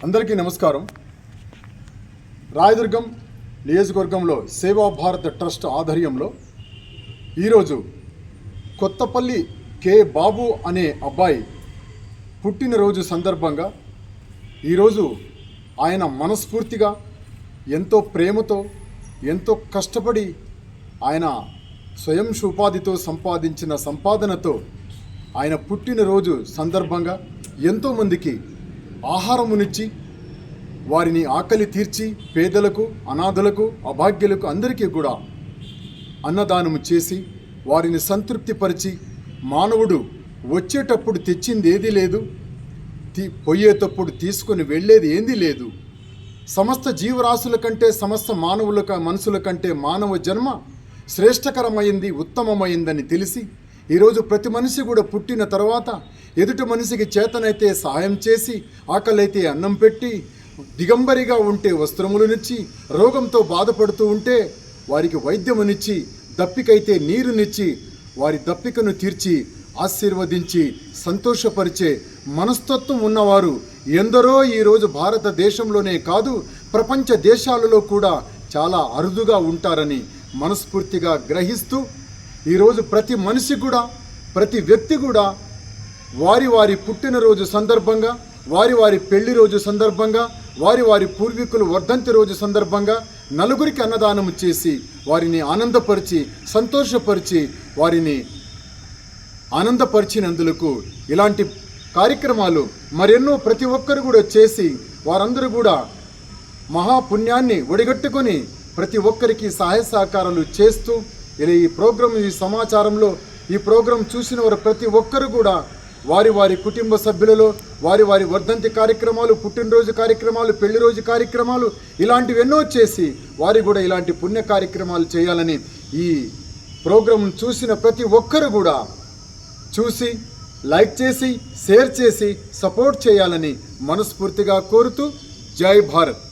అందరికీ నమస్కారం. రాయదుర్గం నియోజకవర్గంలో సేవా భారత్ ట్రస్ట్ ఆధ్వర్యంలో ఈరోజు కొత్తపల్లి కె బాబు అనే అబ్బాయి పుట్టినరోజు సందర్భంగా ఈరోజు ఆయన మనస్ఫూర్తిగా ఎంతో ప్రేమతో ఎంతో కష్టపడి ఆయన స్వయం ఉపాధితో సంపాదించిన సంపాదనతో ఆయన పుట్టినరోజు సందర్భంగా ఎంతోమందికి ఆహారమునిచ్చి వారిని ఆకలి తీర్చి పేదలకు అనాథలకు అభాగ్యులకు అందరికీ కూడా అన్నదానము చేసి వారిని సంతృప్తిపరిచి మానవుడు వచ్చేటప్పుడు తెచ్చింది ఏదీ లేదు, పోయేటప్పుడు తీసుకొని వెళ్ళేది ఏంది లేదు. సమస్త జీవరాశుల కంటే సమస్త మనుషుల కంటే మానవ జన్మ శ్రేష్టకరమైంది ఉత్తమమైందని తెలిసి ఈరోజు ప్రతి మనిషి కూడా పుట్టిన తర్వాత ఎదుటి మనిషికి చేతనైతే సహాయం చేసి ఆకలైతే అన్నం పెట్టి దిగంబరిగా ఉంటే వస్త్రములనిచ్చి రోగంతో బాధపడుతూ ఉంటే వారికి వైద్యమునిచ్చి దప్పికైతే నీరునిచ్చి వారి దప్పికను తీర్చి ఆశీర్వదించి సంతోషపరిచే మనస్తత్వం ఉన్నవారు ఎందరో ఈరోజు భారతదేశంలోనే కాదు ప్రపంచ దేశాలలో కూడా చాలా అరుదుగా ఉంటారని మనస్ఫూర్తిగా గ్రహిస్తూ ఈరోజు ప్రతి మనిషి కూడా ప్రతి వ్యక్తి కూడా వారి వారి పుట్టినరోజు సందర్భంగా వారి పెళ్లి రోజు సందర్భంగా వారి పూర్వీకులు వర్ధంతి రోజు సందర్భంగా నలుగురికి అన్నదానం చేసి వారిని ఆనందపరిచి సంతోషపరిచి వారిని ఆనందపరిచినందులకు ఇలాంటి కార్యక్రమాలు మరెన్నో ప్రతి ఒక్కరు కూడా చేసి వారందరూ కూడా మహాపుణ్యాన్ని ఒడిగట్టుకొని ప్రతి ఒక్కరికి సహాయ సహకారాలు చేస్తూ ఈ ప్రోగ్రాం ఈ సమాచారంలో ఈ ప్రోగ్రాం చూసిన వారు ప్రతి ఒక్కరు కూడా వారి కుటుంబ సభ్యులలో వారి వర్ధంతి కార్యక్రమాలు పుట్టినరోజు కార్యక్రమాలు పెళ్లి రోజు కార్యక్రమాలు ఇలాంటివి ఎన్నో చేసి వారి కూడా ఇలాంటి పుణ్య కార్యక్రమాలు చేయాలని ఈ ప్రోగ్రాం చూసిన ప్రతి ఒక్కరు కూడా చూసి లైక్ చేసి షేర్ చేసి సపోర్ట్ చేయాలని మనస్ఫూర్తిగా కోరుతూ జై భారత్.